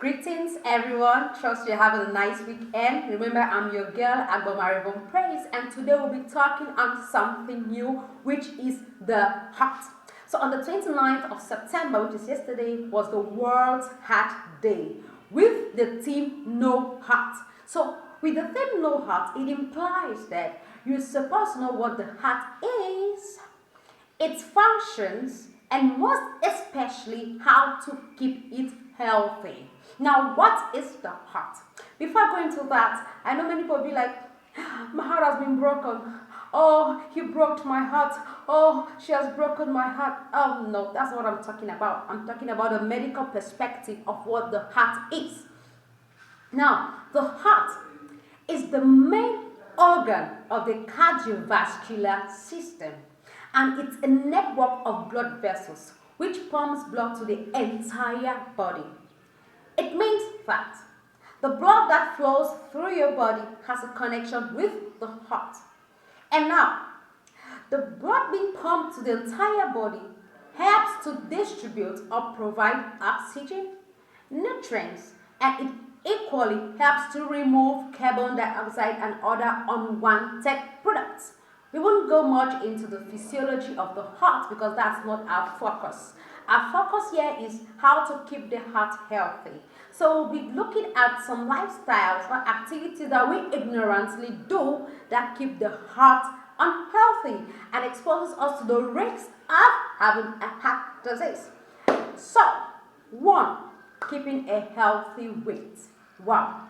Greetings, everyone. Trust you're having a nice weekend. Remember, I'm your girl, Agbomaribon Praise, and today we'll be talking on something new, which is the heart. So, on the 29th of September, which is yesterday, was the World's Heart Day with the theme No Heart. So, with the theme No Heart, it implies that you're supposed to know what the heart is, its functions, and most especially how to keep it healthy. Now, what is the heart? Before I go into that, I know many people will be like, my heart has been broken. Oh, he broke my heart. Oh, she has broken my heart. Oh, no, that's not what I'm talking about. I'm talking about a medical perspective of what the heart is. Now, the heart is the main organ of the cardiovascular system, and it's a network of blood vessels which pumps blood to the entire body. It means that the blood that flows through your body has a connection with the heart. And now, the blood being pumped to the entire body helps to distribute or provide oxygen, nutrients, and it equally helps to remove carbon dioxide and other unwanted products. We won't go much into the physiology of the heart because that's not our focus. Our focus here is how to keep the heart healthy. So we'll be looking at some lifestyles or activities that we ignorantly do that keep the heart unhealthy and exposes us to the risks of having a heart disease. So, one, keeping a healthy weight. Wow.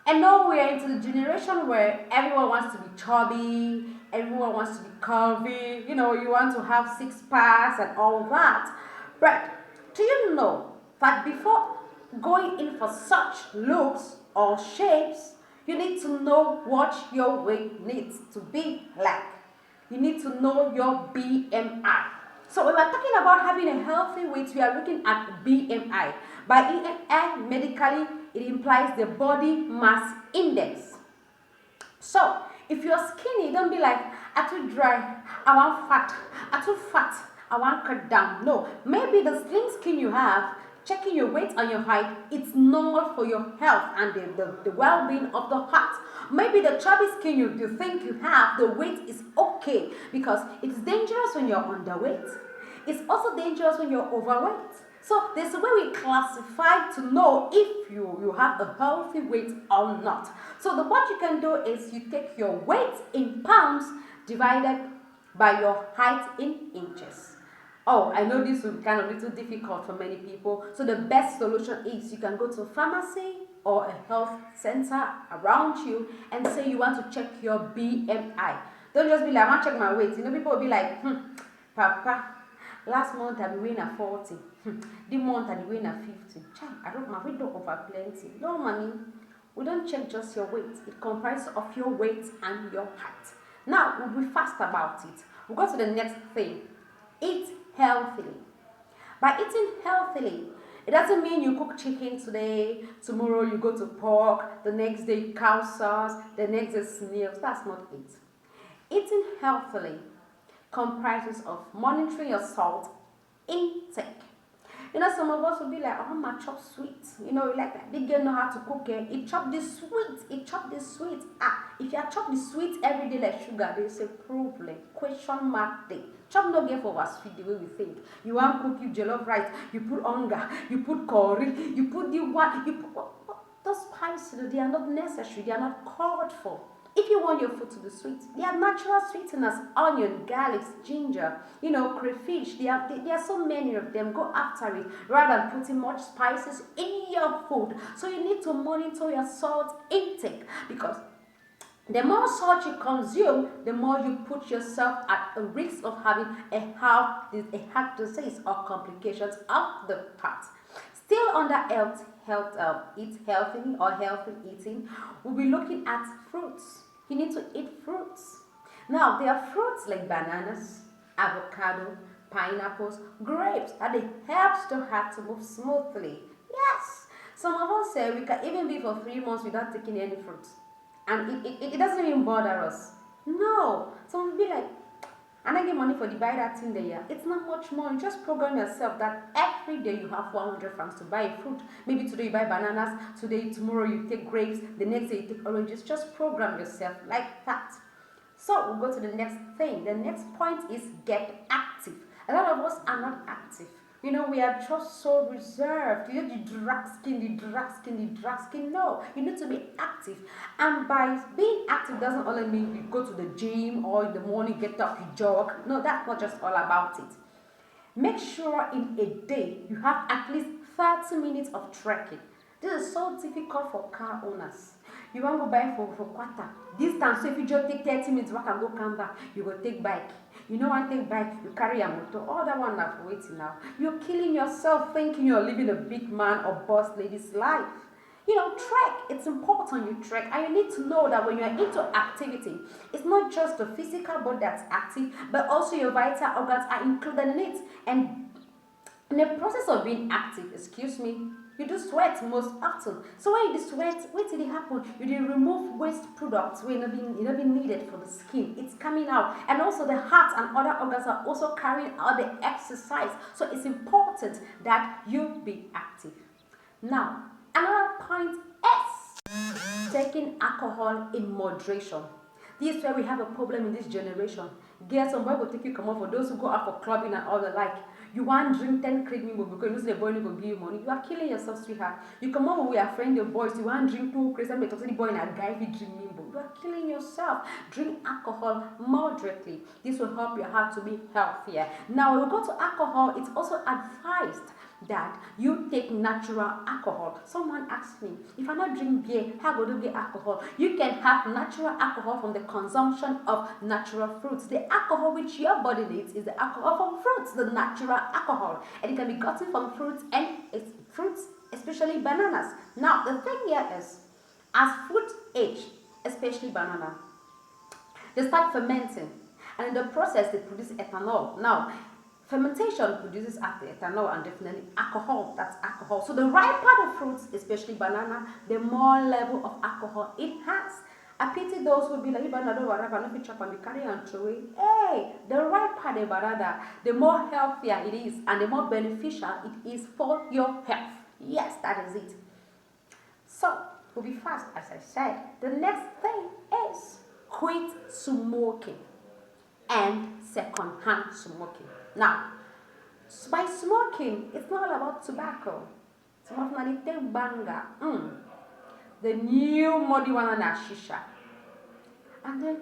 And now we are into the generation where everyone wants to be chubby, everyone wants to be curvy, you want to have six packs and all that. But do you know that before going in for such looks or shapes, you need to know what your weight needs to be like? You need to know your BMI. So when we're talking about having a healthy weight, we are looking at BMI. By BMI, medically, it implies the body mass index. So if you're skinny, don't be like, I too dry, I want fat, I too fat, I want cut down. No, maybe the slim skin you have, checking your weight and your height, it's normal for your health and the well-being of the heart. Maybe the chubby skin you think you have, the weight is okay because it's dangerous when you're underweight. It's also dangerous when you're overweight. So there's a way we classify to know if you have a healthy weight or not. So what you can do is you take your weight in pounds divided by your height in inches. Oh, I know this will be kind of a little difficult for many people. So the best solution is you can go to a pharmacy or a health center around you and say you want to check your BMI. Don't just be like, I want to check my weight. People will be like, Papa, last month I been weighing at 40. This month I been weighing at 50. Child, I don't, my weight don't over plenty. No, mommy. We don't check just your weight. It comprises of your weight and your height. Now, we'll be fast about it. We'll go to the next thing. Eat healthily. By eating healthily, it doesn't mean you cook chicken today, tomorrow you go to pork, the next day cow sauce, the next day snails. That's not it. Eating healthily comprises of monitoring your salt intake. Some of us will be like, oh, my chop sweet. Like that big girl know how to cook it. It chop this sweet. It chop this sweet. If you chop the sweet every day like sugar, there's a problem. Question mark day. Chop no get for us sweet the way we think. You want cook you jollof rice, you put onga, you put curry, you put the what, you put those spices, they are not necessary, they are not called for. If you want your food to be sweet, they are natural sweeteners, onion, garlic, ginger, crayfish. There are so many of them. Go after it rather than putting much spices in your food. So you need to monitor your salt intake because the more salt you consume, the more you put yourself at a risk of having a heart disease or complications of the heart. Still under eat healthy or healthy eating, we'll be looking at fruits. You need to eat fruits. Now, there are fruits like bananas, avocado, pineapples, grapes that it helps the heart to move smoothly. Yes, some of us say we can even be for 3 months without taking any fruits. And it doesn't even bother us. No, some will be like, and I get money for the buy that thing there. Yeah. It's not much money. Just program yourself that every day you have 100 francs to buy a fruit. Maybe today you buy bananas, tomorrow you take grapes, the next day you take oranges. Just program yourself like that. So we'll go to the next thing. The next point is get active. A lot of us are not active. We are just so reserved. You know, the drag skin. No, you need to be active. And by being active doesn't only mean you go to the gym or in the morning get up, you jog. No, that's not just all about it. Make sure in a day you have at least 30 minutes of trekking. This is so difficult for car owners. You want to go buy for quarter distance, so if you just take 30 minutes walk and go come back, you go take bike. You know one take bike, you carry a motor, all that one now for waiting now. You're killing yourself thinking you're living a big man or boss lady's life. Trek. It's important you trek, and you need to know that when you're into activity, it's not just the physical body that's active, but also your vital organs are included in it. And in the process of being active, you do sweat most often. So when you do sweat, what did it happen? You did remove waste products when not being needed for the skin. It's coming out. And also the heart and other organs are also carrying out the exercise. So it's important that you be active. Now, another point is taking alcohol in moderation. This is where we have a problem in this generation. Get some boy will take you come out for those who go out for clubbing and all the like. You want drink 10 cream because you know the boy will give you money. You are killing yourself, sweetheart. You come over with your friend, your boys, you want drink 2 crazy, but the boy in a guy if you drink nimbo. You are killing yourself. Drink alcohol moderately. This will help your heart to be healthier. Now, when we go to alcohol, it's also advised that you take natural alcohol. Someone asked me, if I not drink beer, how would you get alcohol? You can have natural alcohol from the consumption of natural fruits. The alcohol which your body needs is the alcohol from fruits, the natural alcohol. And it can be gotten from fruits especially bananas. Now, the thing here is, as fruit age, especially banana, they start fermenting. And in the process, they produce ethanol. Now, fermentation produces ethanol and definitely alcohol. That's alcohol. So the riper the fruits, especially banana, the more level of alcohol it has. I pity those who be like, banana don't worry, not be chop and be carry and throw away. Hey, the riper the banana, the more healthier it is and the more beneficial it is for your health. Yes, that is it. So, we'll be fast, as I said. The next thing is quit smoking and second-hand smoking. Now, by smoking, it's not all about tobacco. Some of them take banga. The new muddy one and shisha. And then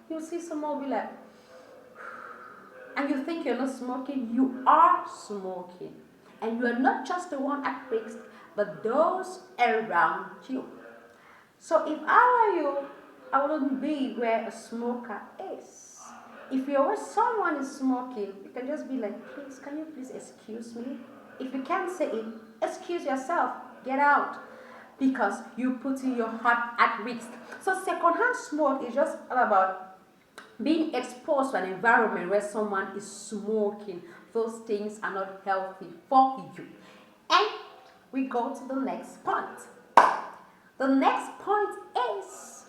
you see someone be like, and you think you're not smoking, you are smoking. And you are not just the one at risk, but those around you. So if I were you, I wouldn't be where a smoker is. If you're where someone is smoking, you can just be like, please, can you please excuse me? If you can't say it, excuse yourself, get out. Because you're putting your heart at risk. So secondhand smoke is just all about being exposed to an environment where someone is smoking. Those things are not healthy for you. And we go to the next point. The next point is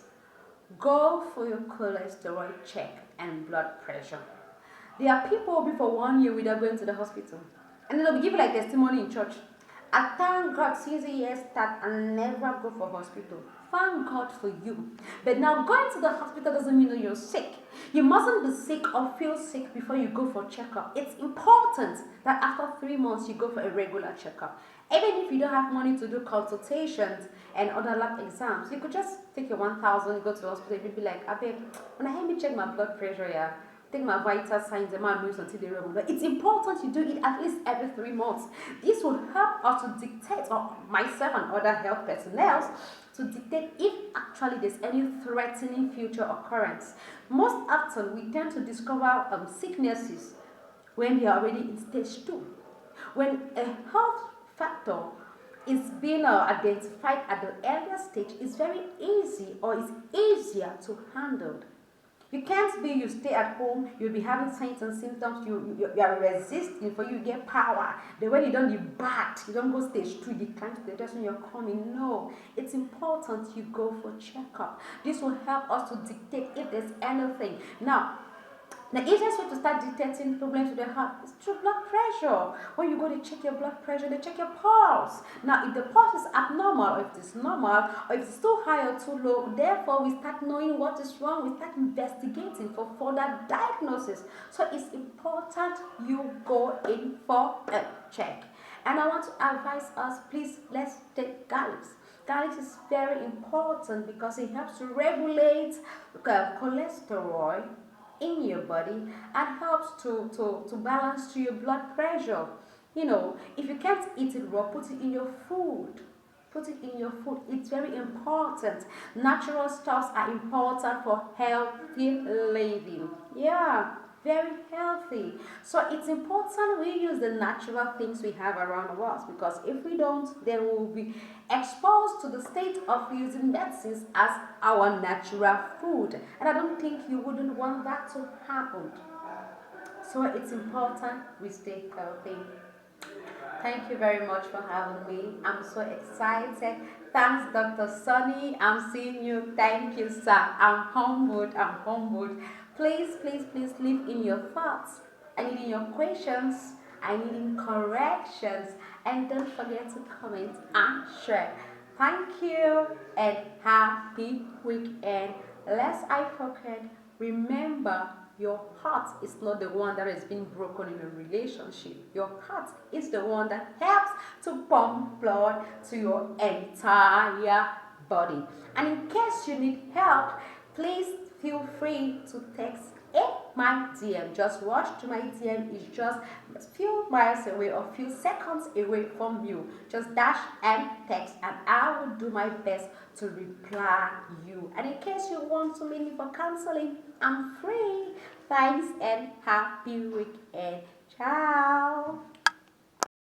go for your cholesterol check and blood pressure. There are people who will be for 1 year without going to the hospital. And they'll be giving like testimony in church. I thank God since years start and never go for hospital. Thank God for you. But now going to the hospital doesn't mean that you're sick. You mustn't be sick or feel sick before you go for checkup. It's important that after 3 months you go for a regular checkup. Even if you don't have money to do consultations and other lab exams, you could just take your 1,000, go to the hospital, you'd be like, I beg, when I help me check my blood pressure, yeah, take my vital signs and my moves until they remember. It's important you do it at least every 3 months. This will help us to dictate, or myself and other health personnel, to dictate if actually there's any threatening future occurrence. Most often, we tend to discover sicknesses when they are already in stage 2. When a health factor is being identified at the earlier stage, it's very easy or it's easier to handle. You can't be, you stay at home, you'll be having signs and symptoms, you are resisting for you get power. Then when you don't, you bad, you don't go stage 2, you can't stay just when you're coming. No, it's important you go for checkup. This will help us to dictate if there's anything. Now, The easiest way to start detecting problems with the heart is through blood pressure. When you go to check your blood pressure, they check your pulse. Now, if the pulse is abnormal, or if it is normal, or if it's too high or too low, therefore we start knowing what is wrong. We start investigating for further diagnosis. So it's important you go in for a check. And I want to advise us, please, let's take garlic. Garlic is very important because it helps to regulate cholesterol in your body and helps to balance to your blood pressure. If you can't eat it raw, put it in your food. Put it in your food. It's very important. Natural stuffs are important for healthy living. Yeah, very healthy. So it's important we use the natural things we have around us, because if we don't, then we will be exposed to the state of using medicines as our natural food. And I don't think you wouldn't want that to happen. So it's important we stay healthy. Thank you very much for having me. I'm so excited. Thanks, Dr. Sunny. I'm seeing you. Thank you, sir. I'm humbled. I'm humbled. Please, please, please leave in your thoughts. I need in your questions. I need in corrections. And don't forget to comment and share. Thank you and happy weekend. Lest I forget, remember your heart is not the one that has been broken in a relationship. Your heart is the one that helps to pump blood to your entire body. And in case you need help, please feel free to text my DM. Just watch to my DM is just a few miles away or few seconds away from you. Just dash and text, and I will do my best to reply you. And in case you want to meet me for counseling, I'm free. Thanks and happy weekend. Ciao.